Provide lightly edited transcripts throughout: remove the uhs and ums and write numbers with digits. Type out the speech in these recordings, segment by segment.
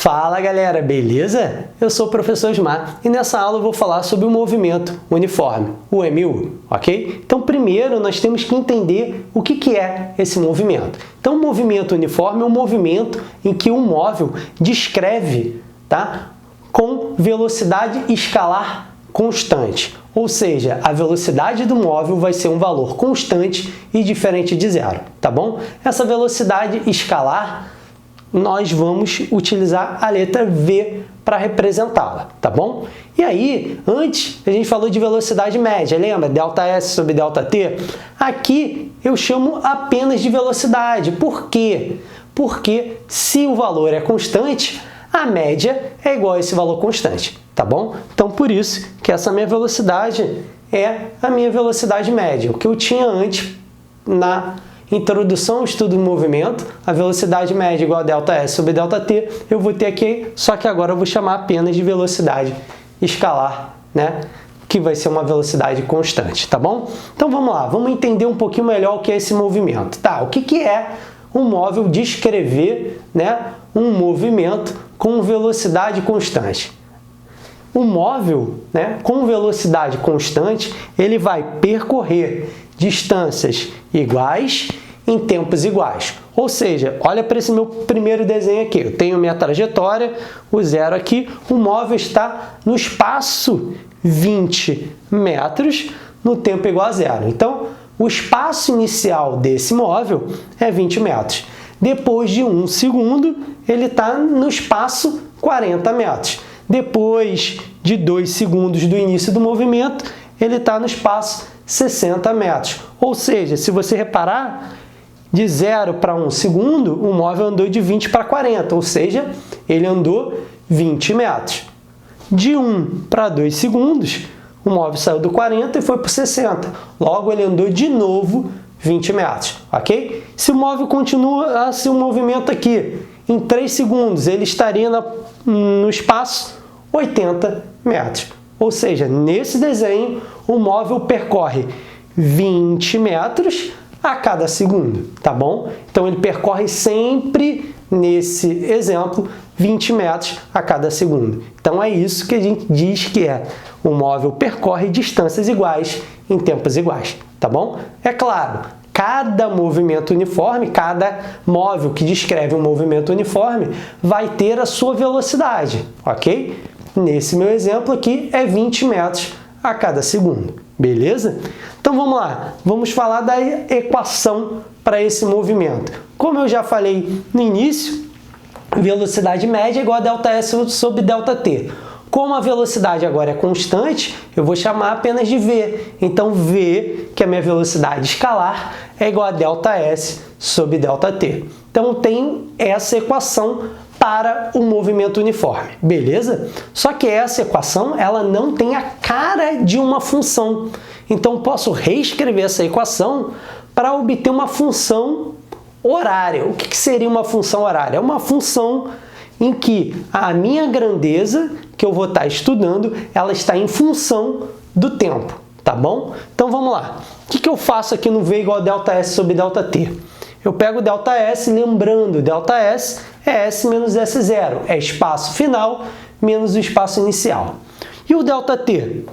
Fala galera, beleza? Eu sou o professor Osmar e nessa aula eu vou falar sobre o movimento uniforme, o MU, ok? Então primeiro nós temos que entender o que é esse movimento. Então o movimento uniforme é um movimento em que um móvel descreve, tá, com velocidade escalar constante, ou seja, a velocidade do móvel vai ser um valor constante e diferente de zero, tá bom? Essa velocidade escalar nós vamos utilizar a letra V para representá-la, tá bom? E aí, antes a gente falou de velocidade média, lembra? ΔS sobre ΔT? Aqui eu chamo apenas de velocidade. Por quê? Porque se o valor é constante, a média é igual a esse valor constante, tá bom? Então, por isso que essa minha velocidade é a minha velocidade média. O que eu tinha antes na introdução ao estudo do movimento, a velocidade média igual a ΔS sobre ΔT, eu vou ter aqui, só que agora eu vou chamar apenas de velocidade escalar, né? Que vai ser uma velocidade constante, tá bom? Então vamos lá, vamos entender um pouquinho melhor o que é esse movimento. Tá, o que é um móvel descrever, né, um movimento com velocidade constante? O móvel, né, com velocidade constante, ele vai percorrer distâncias iguais em tempos iguais. Ou seja, olha para esse meu primeiro desenho aqui. Eu tenho minha trajetória, o zero aqui, o móvel está no espaço 20 metros no tempo igual a zero. Então, o espaço inicial desse móvel é 20 metros. Depois de 1 segundo, ele está no espaço 40 metros. Depois de 2 segundos do início do movimento, ele está no espaço 60 metros. Ou seja, se você reparar, de 0 para 1 segundo, o móvel andou de 20 para 40, ou seja, ele andou 20 metros. De 1 para 2 segundos, o móvel saiu do 40 e foi para o 60. Logo, ele andou de novo 20 metros, ok? Se o móvel continua assim, o movimento aqui, em 3 segundos, ele estaria no espaço 80 metros. Ou seja, nesse desenho, o móvel percorre 20 metros a cada segundo, tá bom? Então, ele percorre sempre, nesse exemplo, 20 metros a cada segundo. Então, é isso que a gente diz que é o móvel percorre distâncias iguais em tempos iguais, tá bom? É claro, cada movimento uniforme, cada móvel que descreve um movimento uniforme vai ter a sua velocidade, ok? Nesse meu exemplo aqui é 20 metros a cada segundo, beleza? Então vamos lá, vamos falar da equação para esse movimento. Como eu já falei no início, velocidade média é igual a ΔS sobre ΔT. Como a velocidade agora é constante, eu vou chamar apenas de V. Então V, que é a minha velocidade escalar, é igual a ΔS sobre ΔT. Então tem essa equação para o movimento uniforme, beleza? Só que essa equação, ela não tem a cara de uma função. Então, posso reescrever essa equação para obter uma função horária. O que seria uma função horária? É uma função em que a minha grandeza, que eu vou estar estudando, ela está em função do tempo, tá bom? Então, vamos lá. O que eu faço aqui no V igual a ΔS sobre ΔT? Eu pego ΔS, lembrando, ΔS é S menos S0, é espaço final menos o espaço inicial. E o ΔT?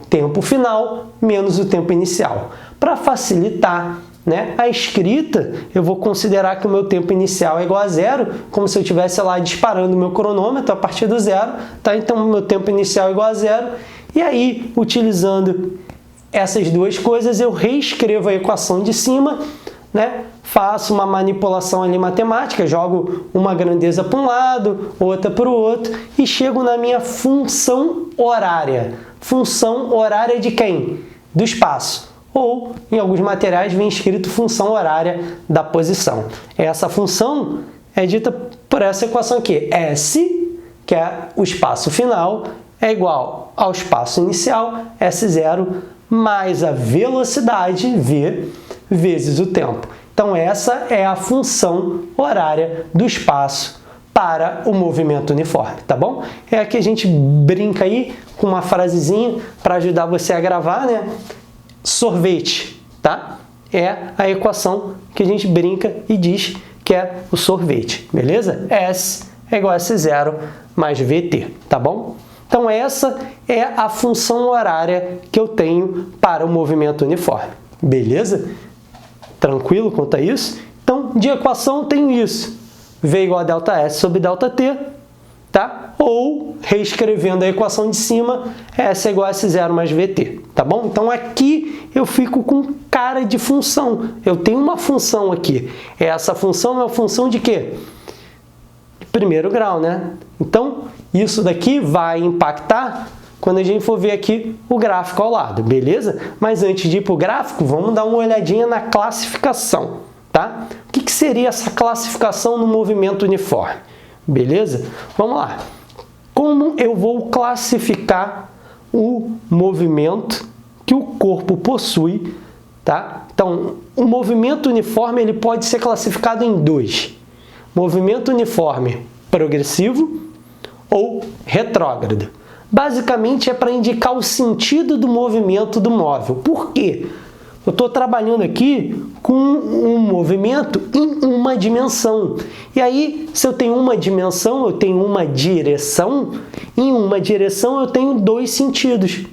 Tempo final menos o tempo inicial. Para facilitar, né, a escrita, eu vou considerar que o meu tempo inicial é igual a zero, como se eu estivesse lá disparando o meu cronômetro a partir do zero, tá? Então, o meu tempo inicial é igual a zero. E aí, utilizando essas duas coisas, eu reescrevo a equação de cima, né? Faço uma manipulação ali matemática, jogo uma grandeza para um lado, outra para o outro e chego na minha função horária. Função horária de quem? Do espaço. Ou, em alguns materiais, vem escrito função horária da posição. Essa função é dita por essa equação aqui. S, que é o espaço final, é igual ao espaço inicial, S0, mais a velocidade, V, vezes o tempo. Então, essa é a função horária do espaço para o movimento uniforme, tá bom? É aqui a gente brinca aí com uma frasezinha para ajudar você a gravar, né? Sorvete, tá? É a equação que a gente brinca e diz que é o sorvete, beleza? S é igual a S0 mais VT, tá bom? Então, essa é a função horária que eu tenho para o movimento uniforme, beleza? Tranquilo quanto a isso? Então, de equação eu tenho isso, V igual a ΔS sobre ΔT, tá? Ou, reescrevendo a equação de cima, S é igual a S0 mais VT, tá bom? Então, aqui eu fico com cara de função. Eu tenho uma função aqui. Essa função é uma função de quê? Primeiro grau, né? Então, isso daqui vai impactar quando a gente for ver aqui o gráfico ao lado, beleza? Mas antes de ir para o gráfico, vamos dar uma olhadinha na classificação, tá? O que seria essa classificação no movimento uniforme? Beleza? Vamos lá. Como eu vou classificar o movimento que o corpo possui, tá? Então, o movimento uniforme ele pode ser classificado em dois. Movimento uniforme progressivo ou retrógrado. Basicamente, é para indicar o sentido do movimento do móvel. Por quê? Eu estou trabalhando aqui com um movimento em uma dimensão. E aí, se eu tenho uma dimensão, eu tenho uma direção. Em uma direção, eu tenho dois sentidos.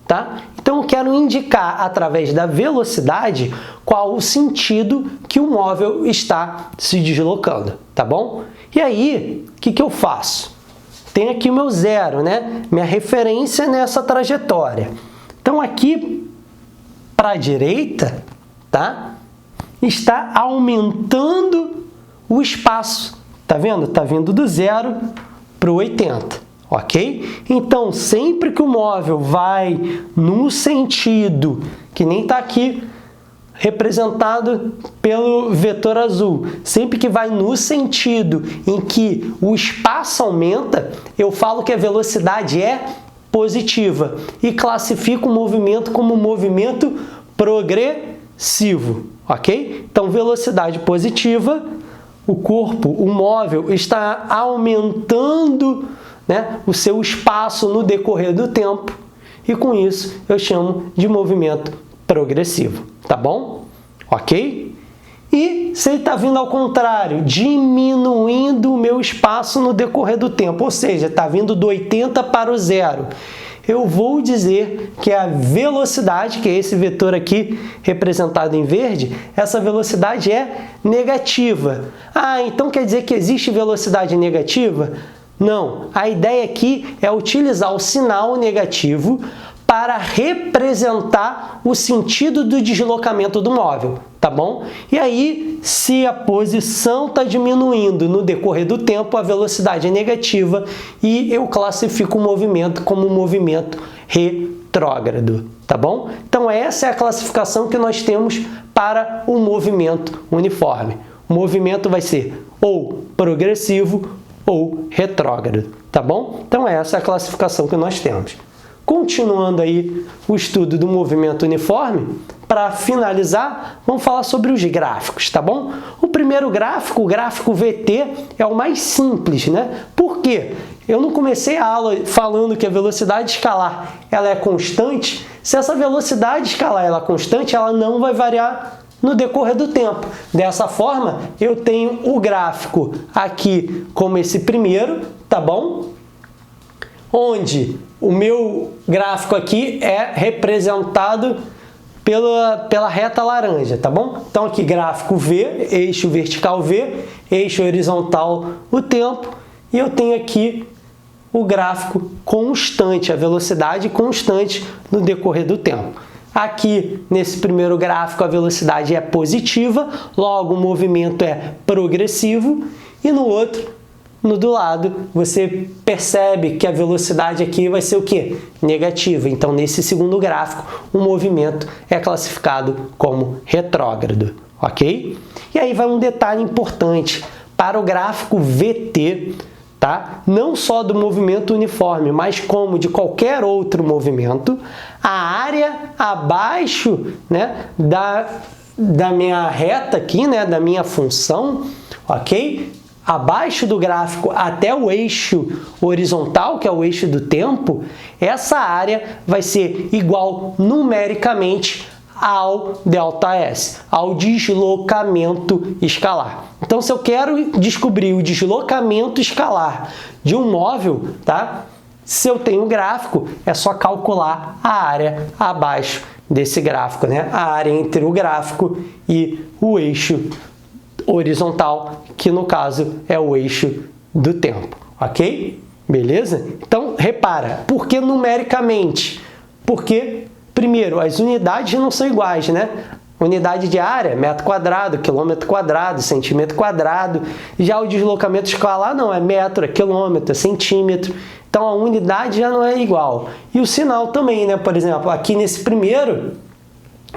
Tá? Então, eu quero indicar, através da velocidade, qual o sentido que o móvel está se deslocando. Tá bom? E aí, o que eu faço? Tem aqui o meu zero, né? Minha referência nessa trajetória. Então, aqui para a direita, tá? Está aumentando o espaço. Tá vendo? Tá vindo do 0 para o 80, ok? Então, sempre que o móvel vai no sentido, que nem está aqui representado pelo vetor azul, sempre que vai no sentido em que o espaço aumenta, eu falo que a velocidade é positiva e classifico o movimento como movimento progressivo, ok? Então, velocidade positiva, o corpo, o móvel, está aumentando, né, o seu espaço no decorrer do tempo e, com isso, eu chamo de movimento progressivo, tá bom? Ok? E se ele está vindo ao contrário, diminuindo o meu espaço no decorrer do tempo, ou seja, está vindo do 80 para o 0, eu vou dizer que a velocidade, que é esse vetor aqui representado em verde, essa velocidade é negativa. Ah, então quer dizer que existe velocidade negativa? Não, a ideia aqui é utilizar o sinal negativo para representar o sentido do deslocamento do móvel, tá bom? E aí, se a posição está diminuindo no decorrer do tempo, a velocidade é negativa e eu classifico o movimento como um movimento retrógrado, tá bom? Então, essa é a classificação que nós temos para o movimento uniforme. O movimento vai ser ou progressivo ou retrógrado, tá bom? Então, essa é a classificação que nós temos. Continuando aí o estudo do movimento uniforme, para finalizar, vamos falar sobre os gráficos, tá bom? O primeiro gráfico, o gráfico VT, é o mais simples, né? Por quê? Eu não comecei a aula falando que a velocidade escalar ela é constante. Se essa velocidade escalar ela é constante, ela não vai variar no decorrer do tempo. Dessa forma, eu tenho o gráfico aqui como esse primeiro, tá bom? Onde o meu gráfico aqui é representado pela reta laranja, tá bom? Então, aqui gráfico V, eixo vertical V, eixo horizontal o tempo, e eu tenho aqui o gráfico constante, a velocidade constante no decorrer do tempo. Aqui, nesse primeiro gráfico, a velocidade é positiva, logo o movimento é progressivo, e no outro, no do lado, você percebe que a velocidade aqui vai ser o quê? Negativa. Então, nesse segundo gráfico, o movimento é classificado como retrógrado, ok? E aí vai um detalhe importante. Para o gráfico VT, tá? Não só do movimento uniforme, mas como de qualquer outro movimento, a área abaixo, né, da minha reta aqui, né, da minha função, ok? Abaixo do gráfico até o eixo horizontal, que é o eixo do tempo, essa área vai ser igual numericamente ao ΔS, ao deslocamento escalar. Então, se eu quero descobrir o deslocamento escalar de um móvel, tá? Se eu tenho um gráfico, é só calcular a área abaixo desse gráfico, né? A área entre o gráfico e o eixo horizontal, que no caso é o eixo do tempo, ok? Beleza? Então, repara, por que numericamente? Porque, primeiro, as unidades não são iguais, né? Unidade de área, metro quadrado, quilômetro quadrado, centímetro quadrado. Já o deslocamento escalar não, é metro, é quilômetro, é centímetro. Então, a unidade já não é igual. E o sinal também, né? Por exemplo, aqui nesse primeiro,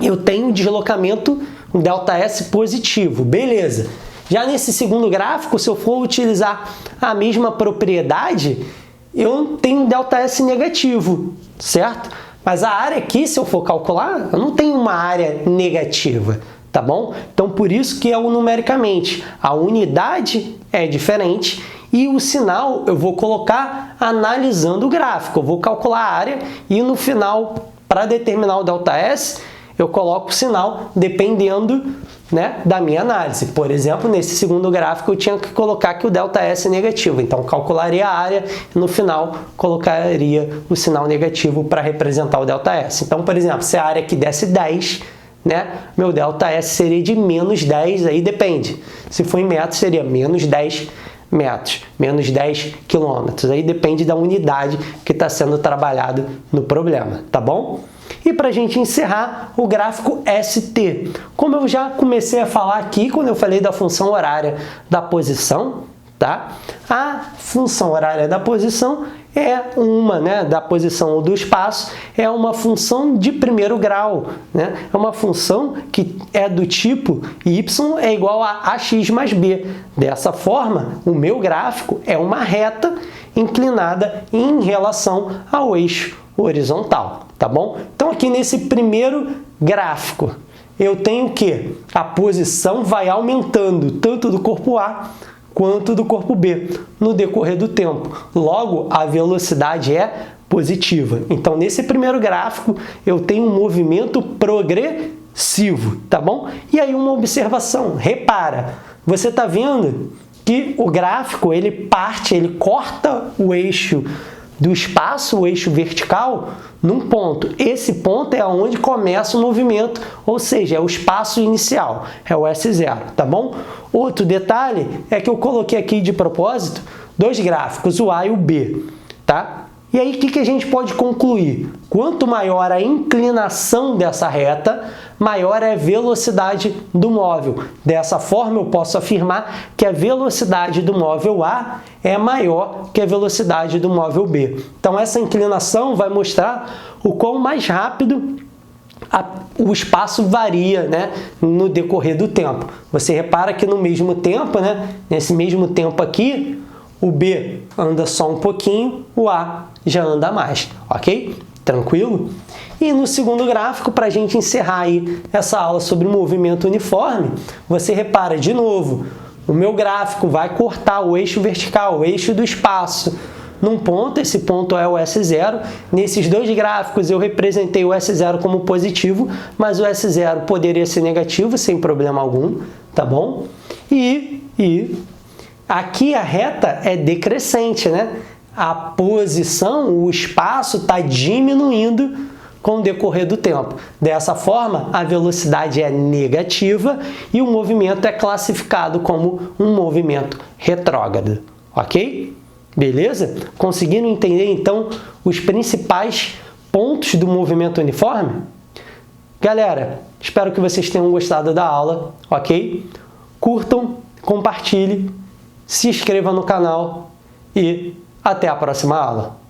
eu tenho um deslocamento, um ΔS positivo, beleza. Já nesse segundo gráfico, se eu for utilizar a mesma propriedade, eu tenho um ΔS negativo, certo? Mas a área aqui, se eu for calcular, eu não tenho uma área negativa, tá bom? Então, por isso que é o numericamente. A unidade é diferente e o sinal eu vou colocar analisando o gráfico. Eu vou calcular a área e no final, para determinar o ΔS, eu coloco o sinal dependendo, né, da minha análise. Por exemplo, nesse segundo gráfico eu tinha que colocar que o ΔS é negativo, então calcularia a área e no final colocaria o sinal negativo para representar o ΔS. Então, por exemplo, se a área aqui desse 10, né, meu ΔS seria de menos 10, aí depende. Se for em metros, seria menos 10 metros, menos 10 quilômetros. Aí depende da unidade que está sendo trabalhado no problema, tá bom? E para a gente encerrar, o gráfico ST. Como eu já comecei a falar aqui, quando eu falei da função horária da posição, tá? A função horária da posição é uma, né, da posição ou do espaço, é uma função de primeiro grau, né? É uma função que é do tipo y é igual a ax mais b. Dessa forma, o meu gráfico é uma reta inclinada em relação ao eixo horizontal, tá bom? Então, aqui nesse primeiro gráfico, eu tenho que a posição vai aumentando tanto do corpo A quanto do corpo B no decorrer do tempo. Logo, a velocidade é positiva. Então, nesse primeiro gráfico, eu tenho um movimento progressivo, tá bom? E aí, uma observação, repara, você está vendo que o gráfico, ele corta o eixo do espaço, o eixo vertical, num ponto. Esse ponto é onde começa o movimento, ou seja, é o espaço inicial, é o S0, tá bom? Outro detalhe é que eu coloquei aqui de propósito dois gráficos, o A e o B, tá? E aí, o que a gente pode concluir? Quanto maior a inclinação dessa reta, maior é a velocidade do móvel. Dessa forma, eu posso afirmar que a velocidade do móvel A é maior que a velocidade do móvel B. Então, essa inclinação vai mostrar o quão mais rápido o espaço varia, né, no decorrer do tempo. Você repara que no mesmo tempo, né, nesse mesmo tempo aqui, o B anda só um pouquinho, o A já anda mais, ok? Tranquilo? E no segundo gráfico, para a gente encerrar aí essa aula sobre movimento uniforme, você repara de novo, o meu gráfico vai cortar o eixo vertical, o eixo do espaço, num ponto, esse ponto é o S0. Nesses dois gráficos eu representei o S0 como positivo, mas o S0 poderia ser negativo sem problema algum, tá bom? E aqui a reta é decrescente, né? A posição, o espaço está diminuindo com o decorrer do tempo. Dessa forma, a velocidade é negativa e o movimento é classificado como um movimento retrógrado, ok? Beleza? Conseguiram entender, então, os principais pontos do movimento uniforme? Galera, espero que vocês tenham gostado da aula, ok? Curtam, compartilhem, se inscrevam no canal e até a próxima aula.